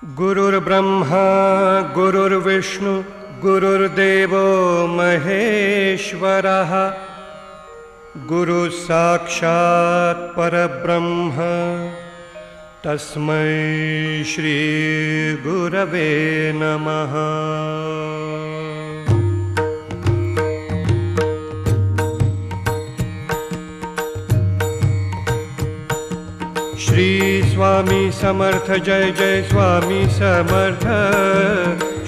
गुरुर्ब्रह्मा गुरुर्विष्णु गुरुर्देवो महेश्वरः गुरुः साक्षात् परब्रह्म तस्मै श्री गुरवे नमः। श्री स्वामी समर्थ जय जय स्वामी समर्थ।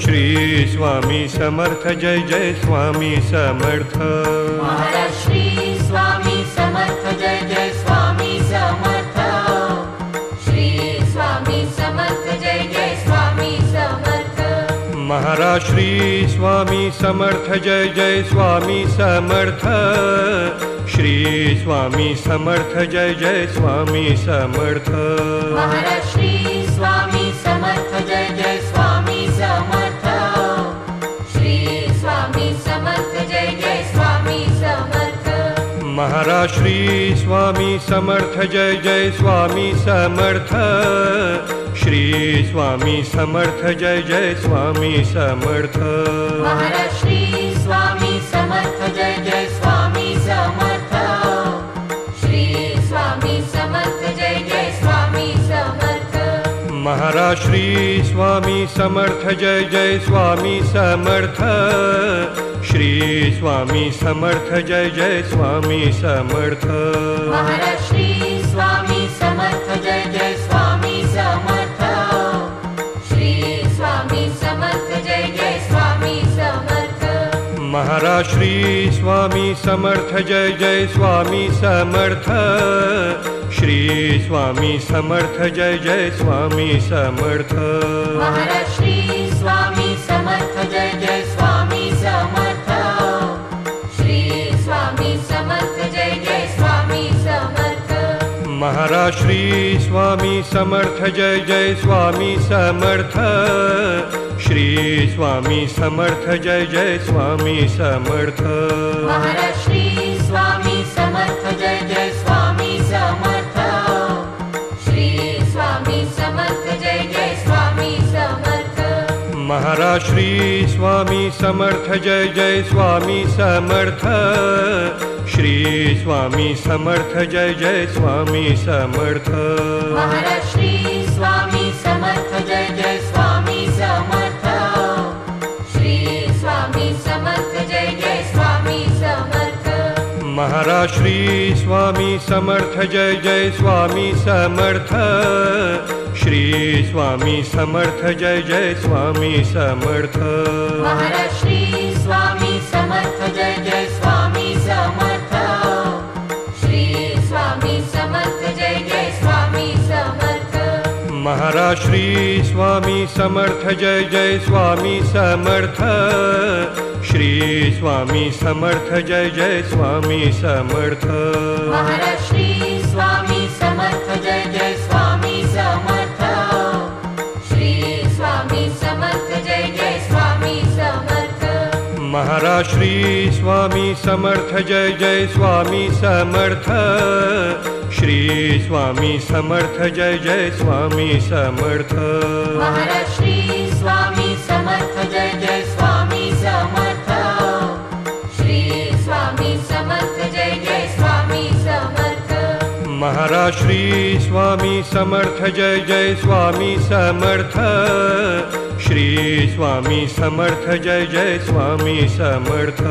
श्री स्वामी समर्थ जय जय स्वामी समर्थ। महाराज श्री स्वामी समर्थ जय जय स्वामी समर्थ। श्री स्वामी समर्थ जय जय स्वामी समर्थ। महाराज श्री स्वामी समर्थ जय जय स्वामी समर्थ। श्री स्वामी समर्थ जय जय स्वामी समर्थ। महाराज श्री स्वामी समर्थ जय जय स्वामी समर्थ। श्री स्वामी समर्थ जय जय स्वामी समर्थ। महाराज श्री स्वामी समर्थ जय जय स्वामी समर्थ। श्री स्वामी समर्थ जय जय स्वामी समर्थ। महाराज श्री स्वामी समर्थ जय जय स्वामी समर्थ। श्री स्वामी समर्थ जय जय स्वामी समर्थ। महाराज श्री स्वामी समर्थ जय जय स्वामी समर्थ। श्री स्वामी समर्थ जय जय स्वामी समर्थ। महाराज श्री स्वामी समर्थ जय जय स्वामी समर्थ। श्री स्वामी समर्थ जय जय स्वामी समर्थ। महाराज श्री स्वामी समर्थ जय जय स्वामी समर्थ। श्री स्वामी समर्थ जय जय स्वामी समर्थ। महाराज श्री स्वामी समर्थ जय जय स्वामी समर्थ। श्री स्वामी समर्थ जय जय स्वामी समर्थ। महाराज श्री स्वामी समर्थ जय जय स्वामी समर्थ। श्री स्वामी समर्थ जय जय स्वामी समर्थ। महाराज श्री स्वामी समर्थ जय जय स्वामी समर्थ। श्री स्वामी समर्थ जय जय स्वामी समर्थ। महाराज श्री स्वामी समर्थ जय जय स्वामी समर्थ। श्री स्वामी समर्थ जय जय स्वामी समर्थ। महाराज श्री स्वामी समर्थ जय जय स्वामी समर्थ। श्री स्वामी समर्थ जय जय स्वामी समर्थ। महाराज श्री स्वामी समर्थ जय जय स्वामी समर्थ। श्री स्वामी समर्थ जय जय स्वामी समर्थ। महाराज श्री स्वामी समर्थ जय जय स्वामी समर्थ। श्री स्वामी समर्थ जय जय स्वामी समर्थ। महाराज श्री स्वामी समर्थ जय जय स्वामी समर्थ। श्री स्वामी समर्थ जय जय स्वामी समर्थ। महाराज श्री स्वामी समर्थ जय जय स्वामी समर्थ। श्री स्वामी समर्थ जय जय स्वामी समर्थ। महाराज श्री स्वामी समर्थ जय जय स्वामी समर्थ। श्री स्वामी समर्थ जय जय स्वामी समर्थ। महाराज श्री स्वामी समर्थ जय जय स्वामी समर्थ। श्री स्वामी समर्थ जय जय स्वामी समर्थ। महाराज श्री स्वामी समर्थ जय जय स्वामी समर्थ। श्री स्वामी समर्थ जय जय स्वामी समर्थ।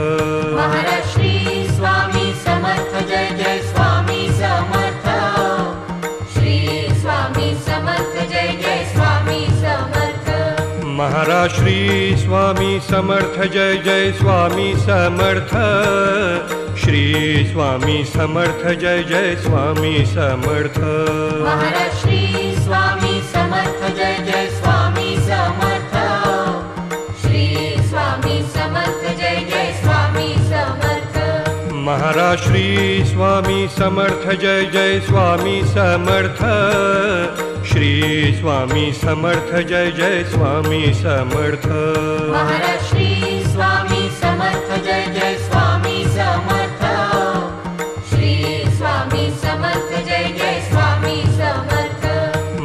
महाराज श्री स्वामी समर्थ जय जय स्वामी समर्थ। श्री स्वामी समर्थ जय जय स्वामी समर्थ। महाराज श्री स्वामी समर्थ जय जय स्वामी समर्थ। श्री स्वामी समर्थ जय जय स्वामी समर्थ। महाराज श्री स्वामी समर्थ जय जय स्वामी समर्थ। श्री स्वामी समर्थ जय जय स्वामी समर्थ। महाराज श्री स्वामी समर्थ जय जय स्वामी समर्थ। श्री स्वामी समर्थ जय जय स्वामी समर्थ। महाराज श्री स्वामी समर्थ जय जय स्वामी समर्थ। श्री स्वामी समर्थ जय जय स्वामी समर्थ।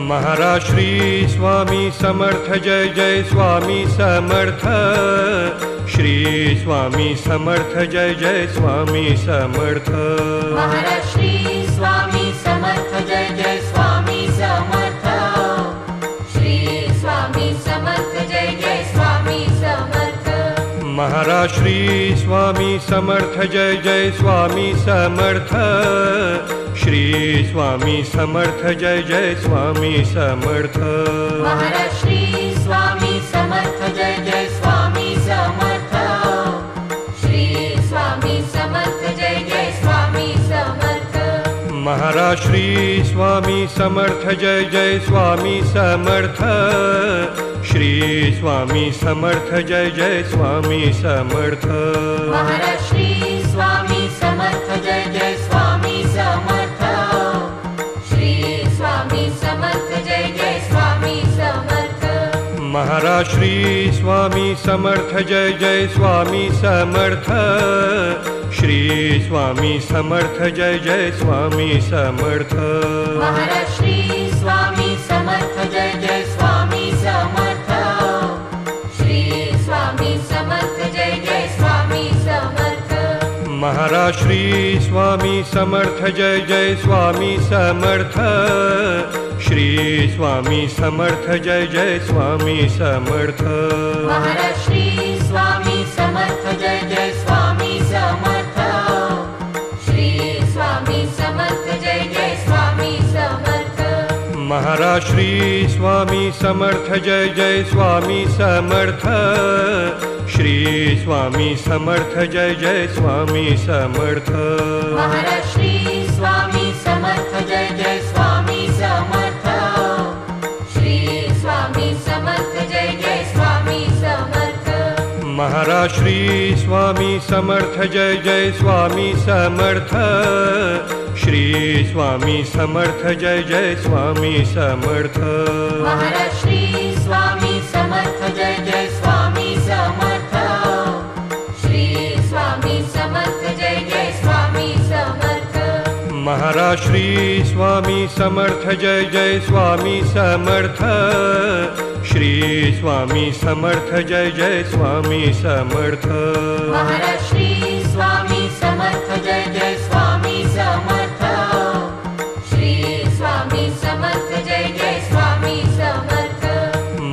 महाराज श्री स्वामी समर्थ जय जय स्वामी समर्थ। श्री स्वामी समर्थ जय जय स्वामी समर्थ। महाराज श्री स्वामी समर्थ जय जय स्वामी समर्थ। श्री स्वामी समर्थ जय जय स्वामी समर्थ। महाराज श्री स्वामी समर्थ जय जय स्वामी समर्थ। श्री स्वामी समर्थ जय जय स्वामी समर्थ। महाराज श्री स्वामी समर्थ जय जय स्वामी समर्थ। श्री स्वामी समर्थ जय जय स्वामी समर्थ। महाराज श्री स्वामी समर्थ जय जय स्वामी समर्थ। श्री स्वामी समर्थ जय जय स्वामी समर्थ। महाराज श्री स्वामी समर्थ जय जय स्वामी समर्थ। श्री स्वामी समर्थ जय जय स्वामी समर्थ। महाराज श्री स्वामी समर्थ जय जय स्वामी समर्थ। श्री स्वामी समर्थ जय जय स्वामी समर्थ। महाराज श्री स्वामी समर्थ जय जय स्वामी समर्थ। श्री स्वामी समर्थ जय जय स्वामी समर्थ। महाराज श्री स्वामी समर्थ जय जय स्वामी समर्थ। श्री स्वामी समर्थ जय जय स्वामी समर्थ। महाराज श्री स्वामी समर्थ जय जय स्वामी समर्थ। श्री स्वामी समर्थ जय जय स्वामी समर्थ। महाराज श्री स्वामी समर्थ जय जय स्वामी समर्थ। श्री स्वामी समर्थ जय जय स्वामी समर्थ। महाराज श्री स्वामी समर्थ जय जय स्वामी समर्थ। श्री स्वामी समर्थ जय जय स्वामी समर्थ। महाराज श्री स्वामी समर्थ जय जय स्वामी समर्थ। श्री स्वामी समर्थ जय जय स्वामी समर्थ। महाराज श्री स्वामी समर्थ जय जय स्वामी समर्थ। श्री स्वामी समर्थ जय जय स्वामी समर्थ। महाराज श्री स्वामी समर्थ जय जय स्वामी समर्थ। श्री स्वामी समर्थ जय जय स्वामी समर्थ। महाराज श्री स्वामी समर्थ जय जय स्वामी समर्थ। श्री स्वामी समर्थ जय जय स्वामी समर्थ।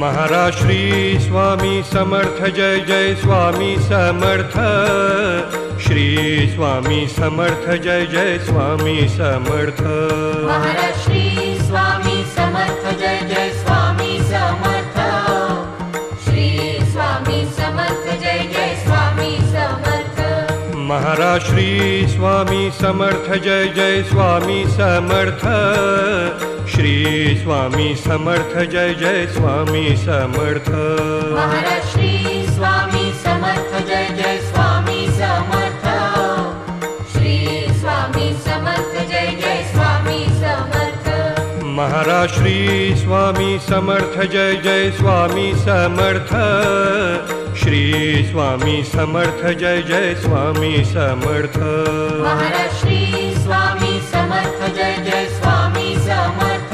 महाराज श्री स्वामी समर्थ जय जय स्वामी समर्थ। श्री स्वामी समर्थ जय जय स्वामी समर्थ। महाराज श्री स्वामी समर्थ जय जय स्वामी समर्थ। श्री स्वामी समर्थ जय जय स्वामी समर्थ। महाराज श्री स्वामी समर्थ जय जय स्वामी समर्थ। श्री स्वामी समर्थ जय जय स्वामी समर्थ। महाराज श्री स्वामी समर्थ जय जय स्वामी समर्थ। श्री स्वामी समर्थ जय जय स्वामी समर्थ। महाराज श्री स्वामी समर्थ जय जय स्वामी समर्थ। श्री स्वामी समर्थ जय जय स्वामी समर्थ। महाराज श्री स्वामी समर्थ जय जय स्वामी समर्थ।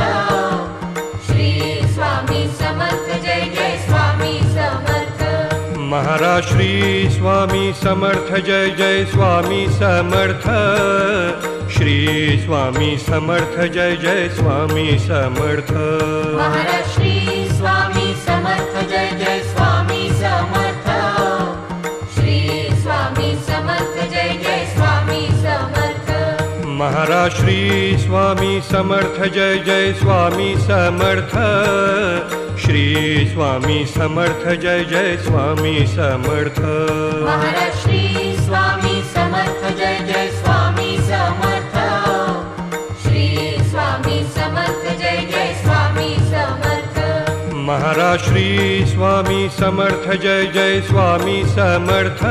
श्री स्वामी समर्थ जय जय स्वामी समर्थ। महाराज श्री स्वामी समर्थ जय जय स्वामी समर्थ। श्री स्वामी समर्थ जय जय स्वामी समर्थ। महाराज श्री स्वामी समर्थ जय जय स्वामी समर्थ। श्री स्वामी समर्थ जय जय स्वामी समर्थ। महाराज श्री स्वामी समर्थ जय जय स्वामी समर्थ। श्री स्वामी समर्थ जय जय स्वामी समर्थ। महाराज श्री स्वामी समर्थ जय जय स्वामी समर्थ। श्री स्वामी समर्थ जय जय स्वामी समर्थ। महाराज श्री स्वामी समर्थ जय जय स्वामी समर्थ।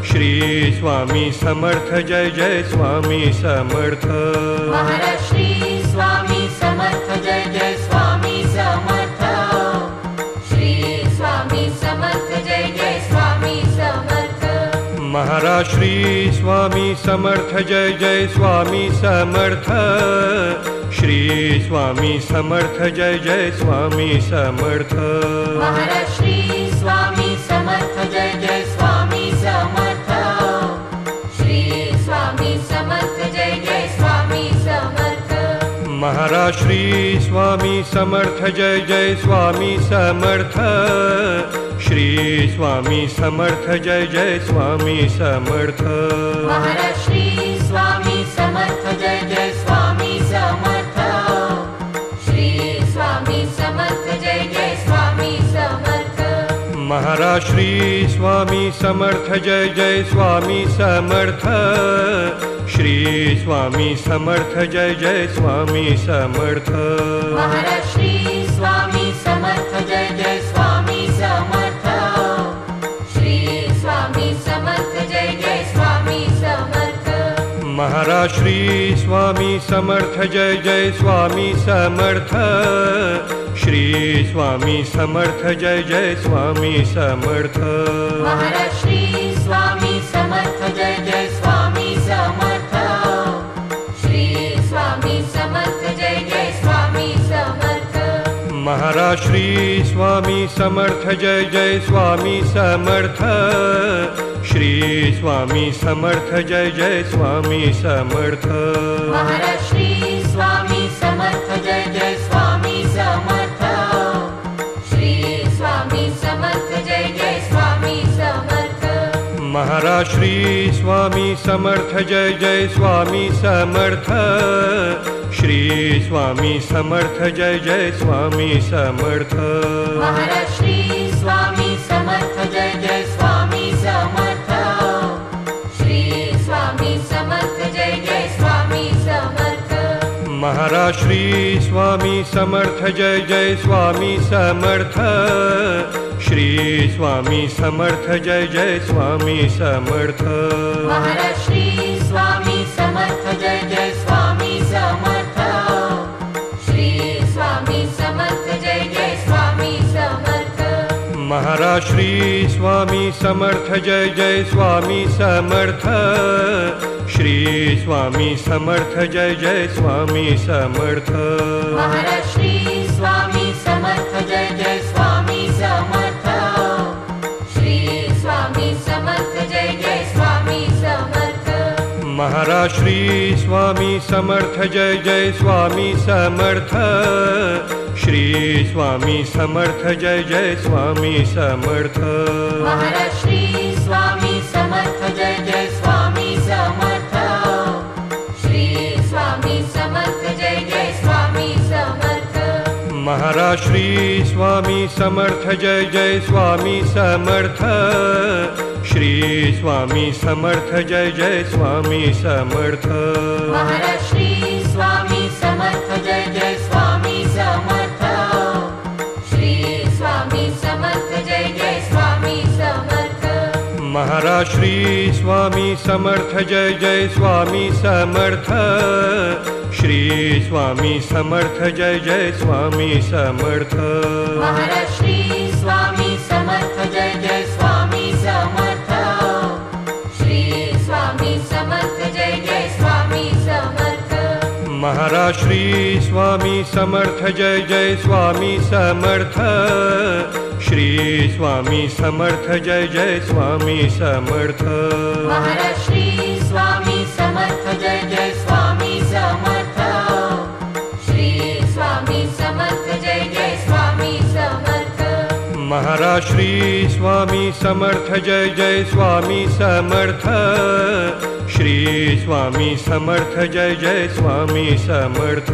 श्री स्वामी समर्थ जय जय स्वामी समर्थ। महाराज श्री स्वामी समर्थ जय जय स्वामी समर्थ। श्री स्वामी समर्थ जय जय स्वामी समर्थ। महाराज श्री स्वामी समर्थ जय जय स्वामी समर्थ। श्री स्वामी समर्थ जय जय स्वामी समर्थ महाराज श्री स्वामी समर्थ जय जय स्वामी समर्थ श्री स्वामी समर्थ जय जय स्वामी समर्थ महाराज श्री स्वामी समर्थ जय जय स्वामी समर्थ श्री स्वामी समर्थ जय जय स्वामी समर्थ महाराज श्री स्वामी समर्थ जय जय स्वामी समर्थ श्री स्वामी समर्थ जय जय स्वामी समर्थ महाराज श्री स्वामी समर्थ जय जय स्वामी समर्थ श्री स्वामी समर्थ जय जय स्वामी समर्थ महाराज श्री स्वामी समर्थ जय जय स्वामी समर्थ श्री स्वामी समर्थ जय जय स्वामी समर्थ महाराज श्री स्वामी समर्थ जय जय स्वामी समर्थ श्री स्वामी समर्थ जय जय स्वामी समर्थ महाराज श्री स्वामी समर्थ जय जय स्वामी समर्थ श्री स्वामी समर्थ जय जय स्वामी समर्थ महाराज श्री स्वामी समर्थ जय जय स्वामी समर्थ श्री स्वामी समर्थ जय जय स्वामी समर्थ महाराज श्री स्वामी समर्थ जय जय स्वामी समर्थ श्री स्वामी समर्थ जय जय स्वामी समर्थ महाराज श्री स्वामी समर्थ जय जय स्वामी समर्थ श्री स्वामी समर्थ जय जय स्वामी समर्थ महाराज श्री स्वामी समर्थ जय जय स्वामी समर्थ श्री स्वामी समर्थ जय जय स्वामी समर्थ महाराज श्री स्वामी समर्थ जय जय स्वामी समर्थ श्री स्वामी समर्थ जय जय स्वामी समर्थ महाराज श्री स्वामी समर्थ जय जय स्वामी समर्थ श्री स्वामी समर्थ जय जय स्वामी समर्थ महाराज श्री स्वामी समर्थ जय जय स्वामी समर्थ श्री स्वामी समर्थ जय जय स्वामी समर्थ महाराज श्री स्वामी समर्थ जय जय स्वामी समर्थ श्री स्वामी समर्थ जय जय स्वामी समर्थ महाराज श्री स्वामी समर्थ जय जय स्वामी समर्थ श्री स्वामी समर्थ जय जय स्वामी समर्थ महाराज श्री स्वामी समर्थ जय जय स्वामी समर्थ श्री स्वामी समर्थ जय जय स्वामी समर्थ महाराज श्री स्वामी समर्थ जय जय स्वामी समर्थ श्री स्वामी समर्थ जय जय स्वामी समर्थ महाराज श्री स्वामी समर्थ जय जय स्वामी समर्थ श्री स्वामी समर्थ जय जय स्वामी समर्थ महाराज श्री स्वामी समर्थ जय जय स्वामी समर्थ श्री स्वामी समर्थ जय जय स्वामी समर्थ महाराज श्री स्वामी समर्थ जय जय स्वामी समर्थ श्री स्वामी समर्थ जय जय स्वामी समर्थ महाराज श्री स्वामी समर्थ जय जय स्वामी समर्थ श्री स्वामी समर्थ जय जय स्वामी समर्थ महाराज श्री स्वामी समर्थ जय जय स्वामी समर्थ श्री स्वामी समर्थ जय जय स्वामी समर्थ महाराज श्री स्वामी समर्थ जय जय स्वामी समर्थ श्री स्वामी समर्थ जय जय स्वामी समर्थ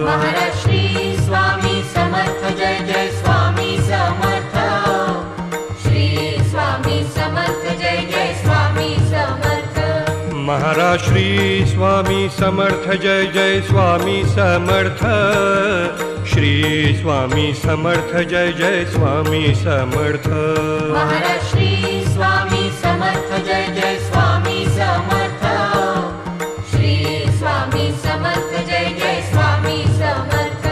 महाराज श्री स्वामी समर्थ जय जय स्वामी समर्थ श्री स्वामी समर्थ जय जय स्वामी समर्थ महाराज श्री स्वामी समर्थ जय जय स्वामी समर्थ श्री स्वामी समर्थ जय जय स्वामी समर्थ महाराज श्री स्वामी समर्थ जय जय स्वामी समर्थ श्री स्वामी समर्थ जय जय स्वामी समर्थ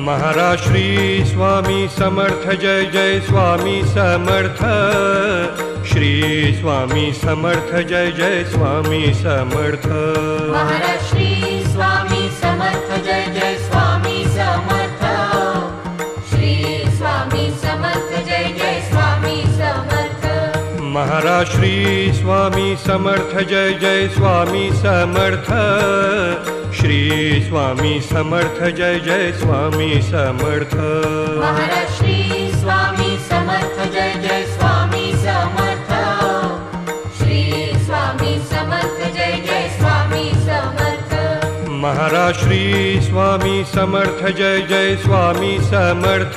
महाराज श्री स्वामी समर्थ जय जय स्वामी समर्थ श्री स्वामी समर्थ जय जय स्वामी समर्थ महाराज श्री स्वामी समर्थ जय जय महाराज श्री स्वामी समर्थ जय जय स्वामी समर्थ। श्री स्वामी समर्थ जय जय स्वामी समर्थ। महाराज श्री स्वामी समर्थ जय जय स्वामी समर्थ। श्री स्वामी समर्थ जय जय स्वामी समर्थ। महाराज श्री स्वामी समर्थ जय जय स्वामी समर्थ।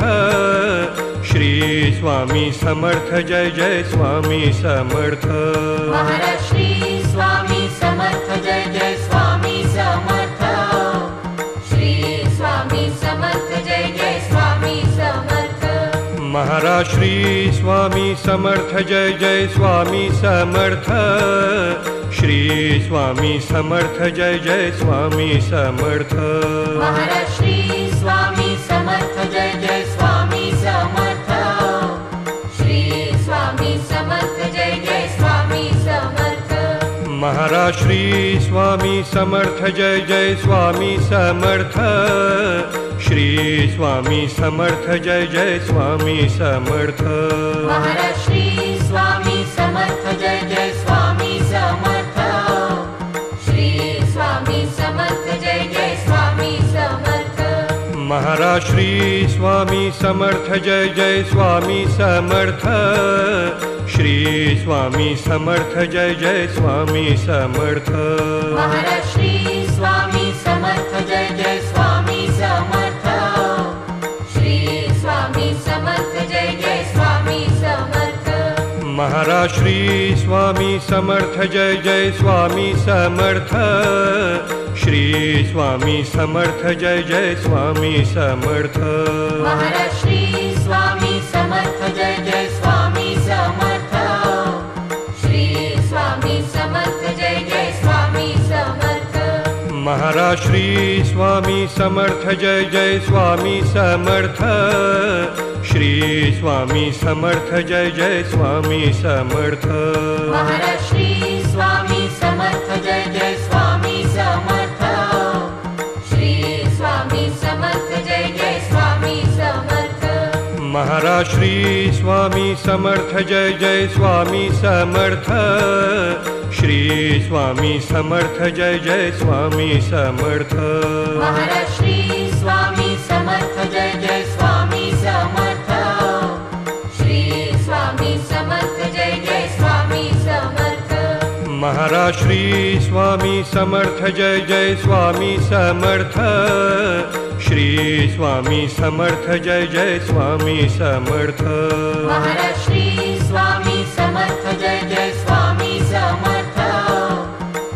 श्री स्वामी समर्थ जय जय स्वामी समर्थ। महाराज श्री स्वामी समर्थ जय जय स्वामी समर्थ। श्री स्वामी समर्थ जय जय स्वामी समर्थ। महाराज श्री स्वामी समर्थ जय जय स्वामी समर्थ। श्री स्वामी समर्थ जय जय स्वामी समर्थ। महाराज श्री स्वामी समर्थ जय जय स्वामी समर्थ। श्री स्वामी समर्थ जय जय स्वामी समर्थ। महाराज श्री स्वामी समर्थ जय जय स्वामी समर्थ। श्री स्वामी समर्थ जय जय स्वामी समर्थ। महाराज श्री स्वामी समर्थ जय जय स्वामी समर्थ। श्री स्वामी समर्थ जय जय स्वामी समर्थ। महाराज श्री स्वामी समर्थ जय जय स्वामी समर्थ। श्री स्वामी समर्थ जय जय स्वामी समर्थ। महाराज श्री स्वामी समर्थ जय जय स्वामी समर्थ। श्री स्वामी समर्थ जय जय स्वामी समर्थ। महाराज श्री स्वामी समर्थ जय जय स्वामी समर्थ। श्री स्वामी समर्थ जय जय स्वामी समर्थ। महाराज श्री स्वामी समर्थ जय जय स्वामी समर्थ। श्री स्वामी समर्थ जय जय स्वामी समर्थ। महाराज श्री स्वामी समर्थ जय जय स्वामी समर्थ। श्री स्वामी समर्थ जय जय स्वामी समर्थ। महाराज श्री स्वामी समर्थ जय जय स्वामी समर्थ। श्री स्वामी समर्थ जय जय स्वामी समर्थ। महाराज श्री स्वामी समर्थ जय जय स्वामी समर्थ। श्री स्वामी समर्थ जय जय स्वामी समर्थ। महाराज श्री स्वामी समर्थ जय जय स्वामी समर्थ। श्री स्वामी समर्थ जय जय स्वामी समर्थ। महाराज श्री स्वामी समर्थ जय जय स्वामी समर्थ। श्री स्वामी समर्थ जय जय स्वामी समर्थ। महाराज श्री स्वामी समर्थ जय जय स्वामी समर्थ।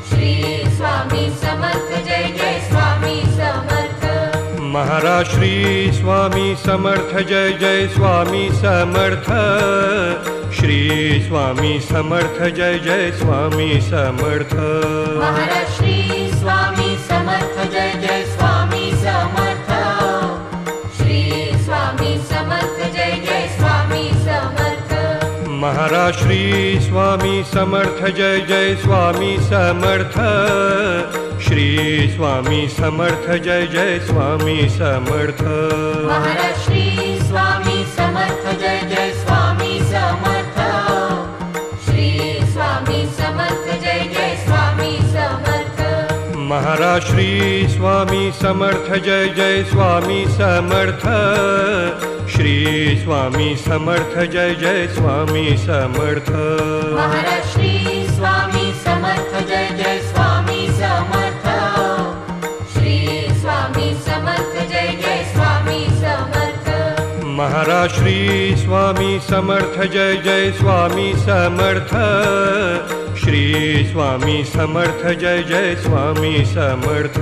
श्री स्वामी समर्थ जय जय स्वामी समर्थ। महाराज श्री स्वामी समर्थ जय जय स्वामी समर्थ। श्री स्वामी समर्थ जय जय स्वामी समर्थ। महाराज श्री स्वामी समर्थ जय जय स्वामी समर्थ। श्री स्वामी समर्थ जय जय स्वामी समर्थ। महाराज श्री स्वामी समर्थ जय जय स्वामी समर्थ। श्री स्वामी समर्थ जय जय स्वामी समर्थ। महाराज श्री स्वामी समर्थ जय जय स्वामी समर्थ। श्री स्वामी समर्थ जय जय स्वामी समर्थ। महाराज श्री स्वामी समर्थ जय जय स्वामी समर्थ। श्री स्वामी समर्थ जय जय स्वामी समर्थ। महाराज श्री स्वामी समर्थ जय जय स्वामी समर्थ। श्री स्वामी समर्थ जय जय स्वामी समर्थ। महाराज श्री स्वामी समर्थ जय जय स्वामी समर्थ। श्री स्वामी समर्थ जय जय स्वामी समर्थ।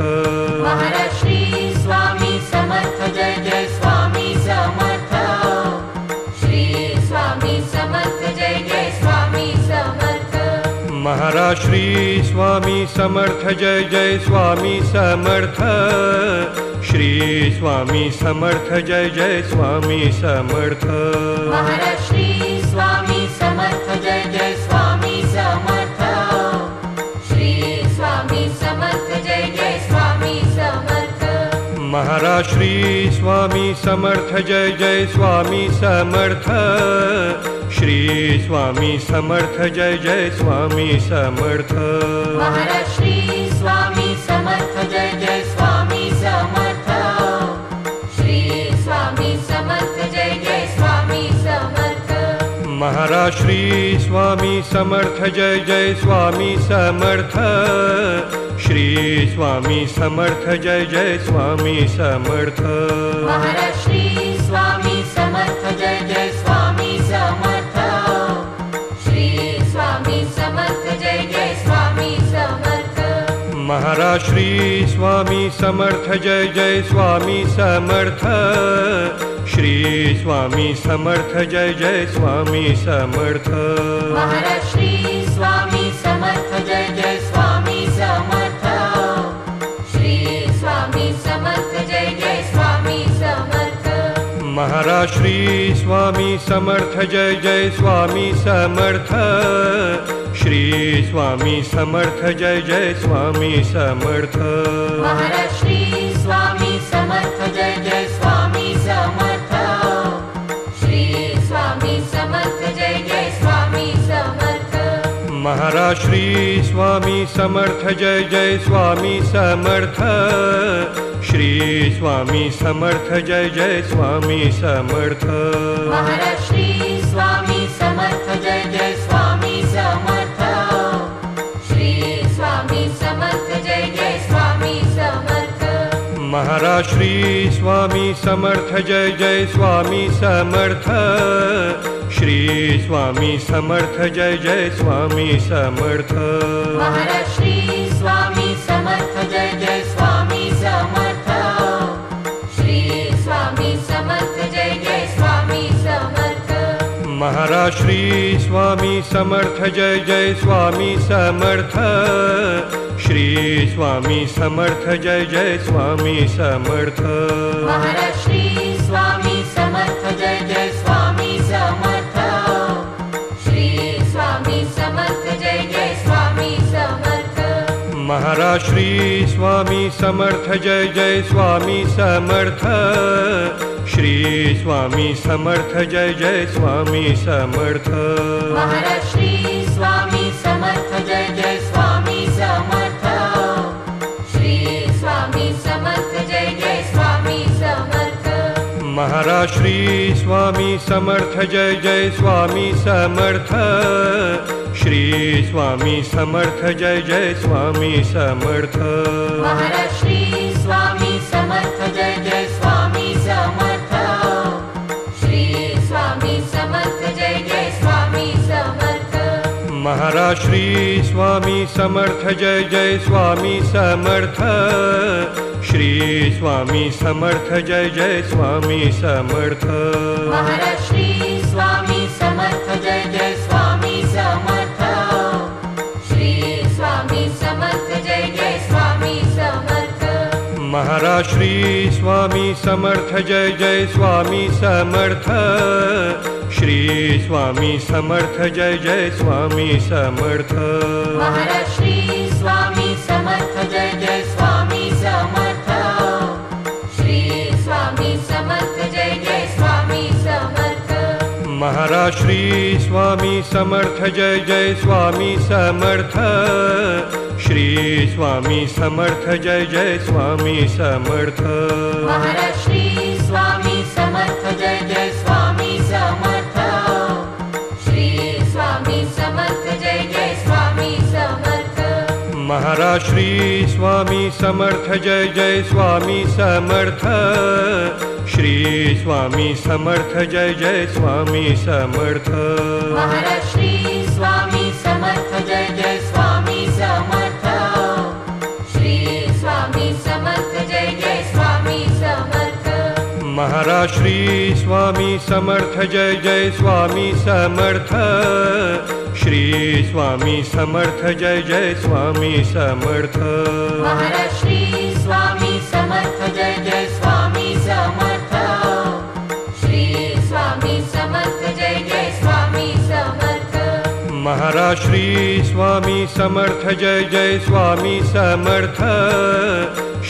महाराज श्री स्वामी समर्थ जय जय स्वामी समर्थ। श्री स्वामी समर्थ जय जय स्वामी समर्थ। महाराज श्री स्वामी समर्थ जय जय स्वामी समर्थ। श्री स्वामी समर्थ जय जय स्वामी समर्थ। महाराज श्री स्वामी समर्थ जय जय स्वामी समर्थ। श्री स्वामी समर्थ जय जय स्वामी समर्थ। महाराज श्री स्वामी समर्थ जय जय स्वामी समर्थ। श्री स्वामी समर्थ जय जय स्वामी समर्थ। महाराज श्री स्वामी समर्थ जय जय स्वामी समर्थ। श्री स्वामी समर्थ जय जय स्वामी समर्थ। महाराज श्री स्वामी समर्थ जय जय स्वामी समर्थ। श्री स्वामी समर्थ जय जय स्वामी समर्थ। महाराज श्री स्वामी समर्थ जय जय स्वामी समर्थ। श्री स्वामी समर्थ जय जय स्वामी समर्थ। महाराज श्री स्वामी समर्थ जय जय स्वामी समर्थ। श्री स्वामी समर्थ जय जय स्वामी समर्थ। महाराज श्री स्वामी समर्थ जय जय स्वामी समर्थ। श्री स्वामी समर्थ जय जय स्वामी समर्थ। महाराज श्री स्वामी समर्थ जय जय स्वामी समर्थ। श्री स्वामी समर्थ जय जय स्वामी समर्थ। महाराज श्री स्वामी समर्थ जय जय स्वामी समर्थ। श्री स्वामी समर्थ जय जय स्वामी समर्थ। महाराज श्री स्वामी समर्थ जय जय स्वामी समर्थ। श्री स्वामी समर्थ जय जय स्वामी समर्थ। महाराज श्री स्वामी समर्थ जय जय स्वामी समर्थ। श्री स्वामी समर्थ जय जय स्वामी समर्थ। महाराज श्री स्वामी समर्थ जय जय स्वामी समर्थ। श्री स्वामी समर्थ जय जय स्वामी समर्थ। महाराज श्री स्वामी समर्थ जय जय स्वामी समर्थ। श्री स्वामी समर्थ जय जय स्वामी समर्थ। महाराज श्री स्वामी समर्थ जय जय स्वामी समर्थ। श्री स्वामी समर्थ जय जय स्वामी समर्थ। महाराज श्री स्वामी समर्थ जय जय स्वामी समर्थ। श्री स्वामी समर्थ जय जय स्वामी समर्थ। महाराज श्री स्वामी समर्थ जय जय स्वामी समर्थ। श्री स्वामी समर्थ जय जय स्वामी समर्थ। महाराज श्री स्वामी समर्थ जय जय स्वामी समर्थ। श्री स्वामी समर्थ जय जय स्वामी समर्थ। महाराज श्री स्वामी समर्थ जय जय स्वामी समर्थ। श्री स्वामी समर्थ जय जय स्वामी समर्थ। महाराज श्री स्वामी समर्थ जय जय स्वामी समर्थ। श्री स्वामी समर्थ जय जय स्वामी समर्थ। महाराज श्री स्वामी समर्थ जय जय स्वामी समर्थ। श्री स्वामी समर्थ जय जय स्वामी समर्थ। महाराज श्री स्वामी समर्थ जय जय स्वामी समर्थ। श्री स्वामी समर्थ जय जय स्वामी समर्थ। महाराज श्री स्वामी समर्थ जय जय स्वामी समर्थ। श्री स्वामी समर्थ जय जय स्वामी समर्थ। महाराज श्री स्वामी समर्थ जय जय स्वामी समर्थ। श्री स्वामी समर्थ जय जय स्वामी समर्थ। महाराज श्री स्वामी समर्थ जय जय स्वामी समर्थ। श्री स्वामी समर्थ जय जय स्वामी समर्थ। महाराज श्री स्वामी समर्थ जय जय स्वामी समर्थ। श्री स्वामी समर्थ जय जय स्वामी समर्थ। महाराज श्री स्वामी समर्थ जय जय स्वामी समर्थ। श्री स्वामी समर्थ जय जय स्वामी समर्थ। महाराज श्री स्वामी समर्थ जय जय स्वामी समर्थ। श्री स्वामी समर्थ जय जय स्वामी समर्थ। महाराज श्री स्वामी समर्थ जय जय स्वामी समर्थ। श्री स्वामी समर्थ जय जय स्वामी समर्थ। महाराज श्री स्वामी समर्थ जय जय स्वामी समर्थ। श्री स्वामी समर्थ जय जय स्वामी समर्थ। महाराज श्री स्वामी समर्थ जय जय स्वामी समर्थ।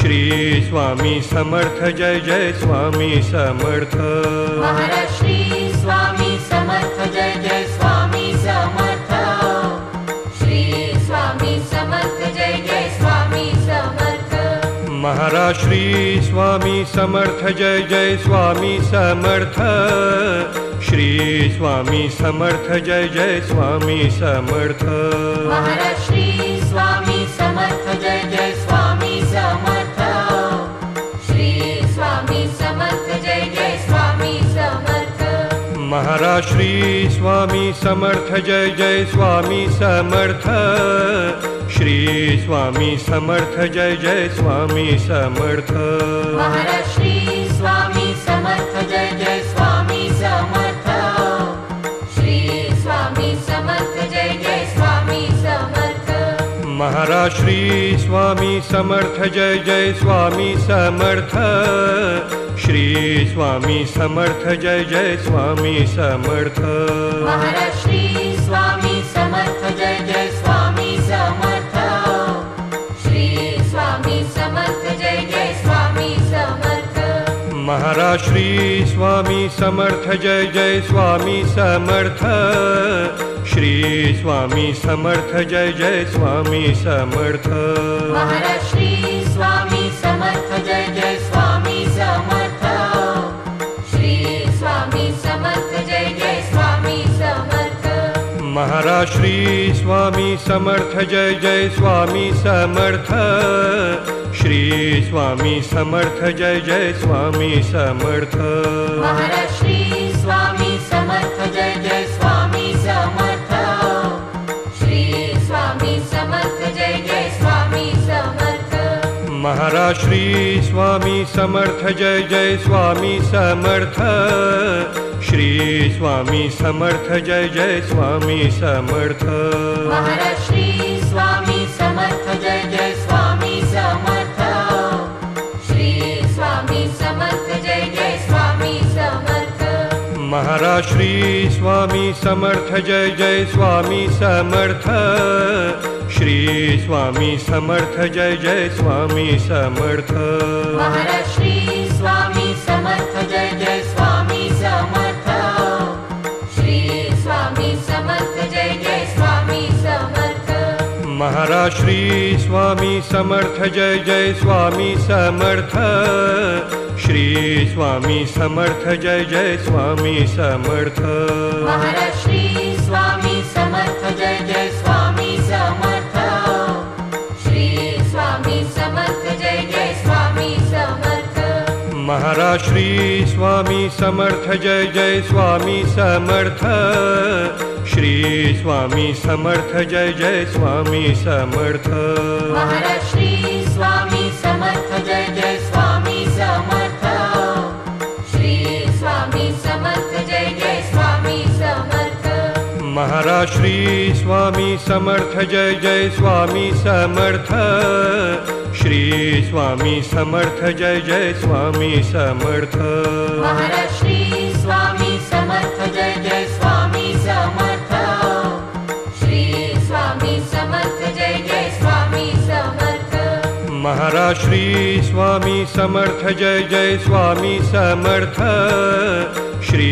श्री स्वामी समर्थ जय जय स्वामी समर्थ। महाराज श्री स्वामी समर्थ जय जय महाराज श्री स्वामी समर्थ जय जय स्वामी समर्थ। श्री स्वामी समर्थ जय जय स्वामी समर्थ। महाराज श्री स्वामी समर्थ जय जय स्वामी समर्थ। श्री स्वामी समर्थ जय जय स्वामी समर्थ। महाराज श्री स्वामी समर्थ जय जय स्वामी समर्थ। श्री स्वामी समर्थ जय जय स्वामी समर्थ। महाराज श्री स्वामी समर्थ जय जय स्वामी समर्थ। श्री स्वामी समर्थ जय जय स्वामी समर्थ। महाराज श्री स्वामी समर्थ जय जय स्वामी समर्थ। श्री स्वामी समर्थ जय जय स्वामी समर्थ। महाराज श्री स्वामी समर्थ जय जय स्वामी समर्थ। श्री स्वामी समर्थ जय जय स्वामी समर्थ। महाराज श्री स्वामी समर्थ जय जय स्वामी समर्थ। श्री स्वामी समर्थ जय जय स्वामी समर्थ। महाराज श्री स्वामी समर्थ जय जय स्वामी समर्थ। श्री स्वामी समर्थ जय जय स्वामी समर्थ। महाराज श्री स्वामी समर्थ जय जय स्वामी समर्थ। श्री स्वामी समर्थ जय जय स्वामी समर्थ। महाराज श्री स्वामी समर्थ जय जय स्वामी समर्थ। श्री स्वामी समर्थ जय जय स्वामी समर्थ। महाराज श्री स्वामी समर्थ जय जय स्वामी समर्थ। श्री स्वामी समर्थ जय जय स्वामी समर्थ। महाराज श्री स्वामी समर्थ जय जय स्वामी समर्थ। श्री स्वामी समर्थ जय जय स्वामी समर्थ। महाराज श्री स्वामी समर्थ जय जय स्वामी समर्थ। श्री स्वामी समर्थ जय जय स्वामी समर्थ। महाराज श्री स्वामी समर्थ जय जय स्वामी समर्थ। श्री स्वामी समर्थ जय जय स्वामी समर्थ। महाराज श्री स्वामी समर्थ जय जय स्वामी समर्थ। श्री स्वामी समर्थ जय जय स्वामी समर्थ। महाराज श्री स्वामी समर्थ जय जय स्वामी समर्थ। श्री स्वामी समर्थ जय जय स्वामी समर्थ। महाराज श्री स्वामी समर्थ जय जय स्वामी समर्थ। श्री स्वामी समर्थ जय जय स्वामी समर्थ। महाराज श्री स्वामी समर्थ जय जय स्वामी समर्थ। श्री स्वामी समर्थ जय जय स्वामी समर्थ। महाराज श्री स्वामी समर्थ जय जय स्वामी समर्थ। श्री स्वामी समर्थ जय जय स्वामी समर्थ। महाराज श्री स्वामी समर्थ जय जय स्वामी समर्थ। श्री स्वामी समर्थ जय जय स्वामी समर्थ। महाराज श्री स्वामी समर्थ जय जय स्वामी समर्थ। श्री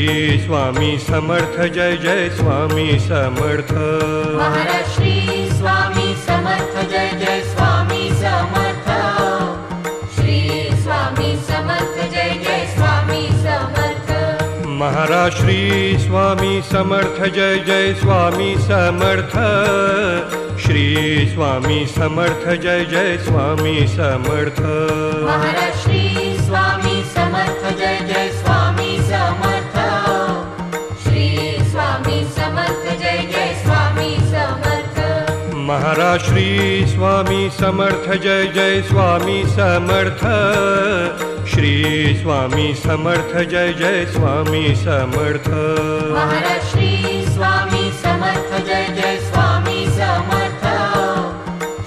स्वामी समर्थ जय जय स्वामी समर्थ। महाराज श्री स्वामी समर्थ जय जय स्वामी समर्थ। श्री स्वामी समर्थ जय जय स्वामी समर्थ। महाराज श्री स्वामी समर्थ जय जय स्वामी समर्थ। श्री स्वामी समर्थ जय जय स्वामी समर्थ। महाराज श्री स्वामी समर्थ जय जय स्वामी समर्थ। श्री स्वामी समर्थ जय जय स्वामी समर्थ। महाराज श्री स्वामी समर्थ जय जय स्वामी समर्थ। श्री स्वामी समर्थ जय जय स्वामी समर्थ। महाराज श्री स्वामी समर्थ जय जय स्वामी समर्थ।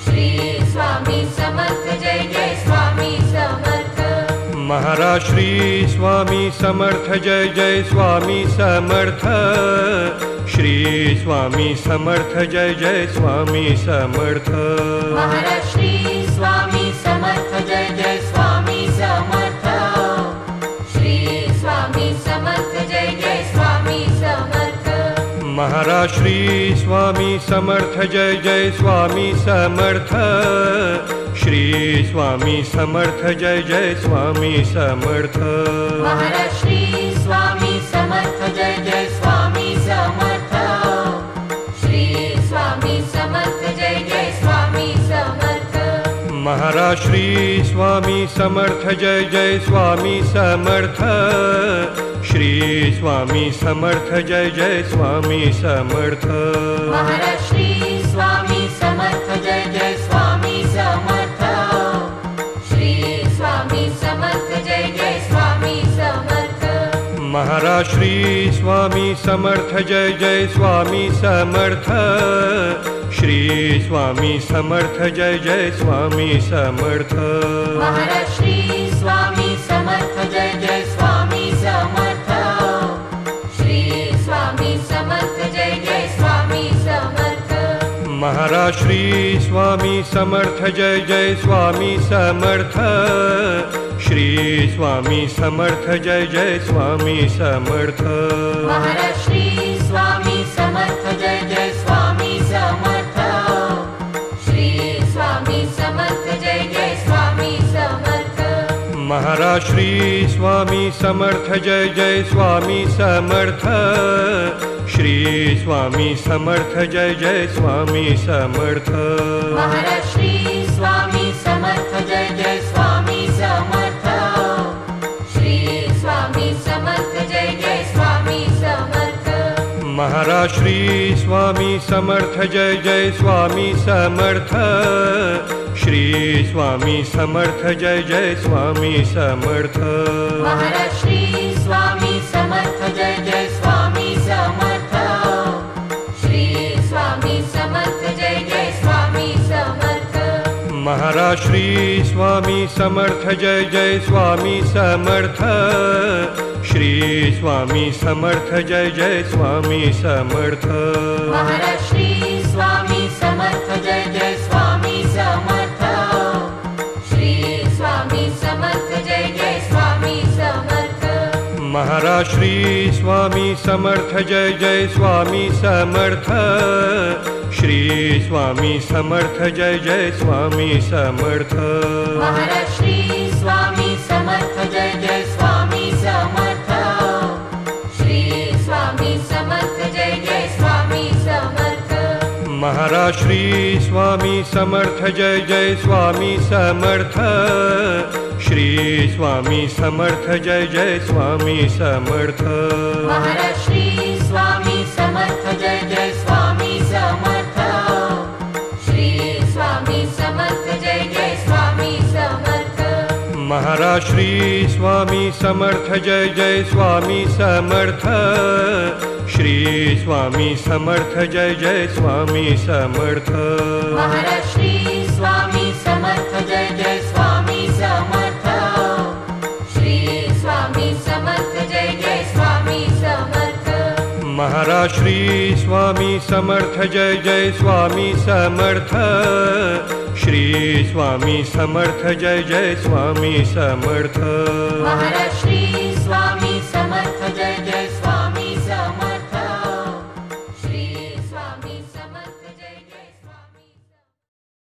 श्री स्वामी समर्थ जय जय स्वामी समर्थ। महाराज श्री स्वामी समर्थ जय जय स्वामी समर्थ। श्री स्वामी समर्थ जय जय स्वामी समर्थ। महाराज श्री स्वामी समर्थ जय जय स्वामी समर्थ। श्री स्वामी समर्थ जय जय स्वामी समर्थ। महाराज श्री स्वामी समर्थ जय जय स्वामी समर्थ। श्री स्वामी समर्थ जय जय स्वामी समर्थ महाराज श्री स्वामी समर्थ जय जय स्वामी समर्थ श्री स्वामी समर्थ जय जय स्वामी समर्थ महाराज श्री स्वामी समर्थ जय जय स्वामी समर्थ श्री स्वामी समर्थ जय जय स्वामी समर्थ महाराज श्री स्वामी समर्थ जय जय स्वामी समर्थ श्री स्वामी समर्थ जय जय स्वामी समर्थ महाराज श्री स्वामी समर्थ जय जय स्वामी समर्थ श्री स्वामी समर्थ जय जय स्वामी समर्थ महाराज श्री स्वामी समर्थ जय जय स्वामी समर्थ श्री स्वामी समर्थ जय जय स्वामी समर्थ महाराज श्री स्वामी समर्थ जय जय स्वामी समर्थ श्री स्वामी समर्थ जय जय स्वामी समर्थ महाराज श्री स्वामी समर्थ जय जय स्वामी समर्थ श्री स्वामी समर्थ जय जय स्वामी समर्थ महाराज श्री स्वामी समर्थ जय जय स्वामी समर्थ श्री स्वामी समर्थ जय जय स्वामी समर्थ महाराज श्री स्वामी समर्थ जय जय स्वामी समर्थ श्री स्वामी समर्थ जय जय स्वामी समर्थ महाराज श्री स्वामी समर्थ जय जय स्वामी समर्थ श्री स्वामी समर्थ जय जय स्वामी समर्थ महाराज श्री स्वामी समर्थ जय जय स्वामी समर्थ श्री स्वामी समर्थ जय जय स्वामी समर्थ महाराज श्री स्वामी समर्थ जय जय स्वामी समर्थ श्री स्वामी समर्थ जय जय स्वामी समर्थ महाराज श्री स्वामी समर्थ जय जय स्वामी समर्थ श्री स्वामी समर्थ जय जय स्वामी समर्थ महाराज श्री स्वामी समर्थ जय जय स्वामी समर्थ श्री स्वामी समर्थ जय जय स्वामी समर्थ महाराज श्री स्वामी समर्थ जय जय स्वामी समर्थ श्री स्वामी समर्थ जय जय स्वामी समर्थ महाराज श्री स्वामी समर्थ जय जय स्वामी समर्थ श्री स्वामी समर्थ जय जय स्वामी समर्थ महाराज श्री स्वामी समर्थ जय जय स्वामी समर्थ श्री स्वामी समर्थ जय जय स्वामी समर्थ महाराज श्री स्वामी समर्थ जय जय स्वामी समर्थ श्री स्वामी समर्थ जय जय स्वामी समर्थ महाराज श्री स्वामी समर्थ जय जय स्वामी समर्थ श्री स्वामी समर्थ जय जय स्वामी समर्थ महाराज श्री स्वामी समर्थ जय जय स्वामी समर्थ श्री स्वामी समर्थ जय जय स्वामी समर्थ महाराज श्री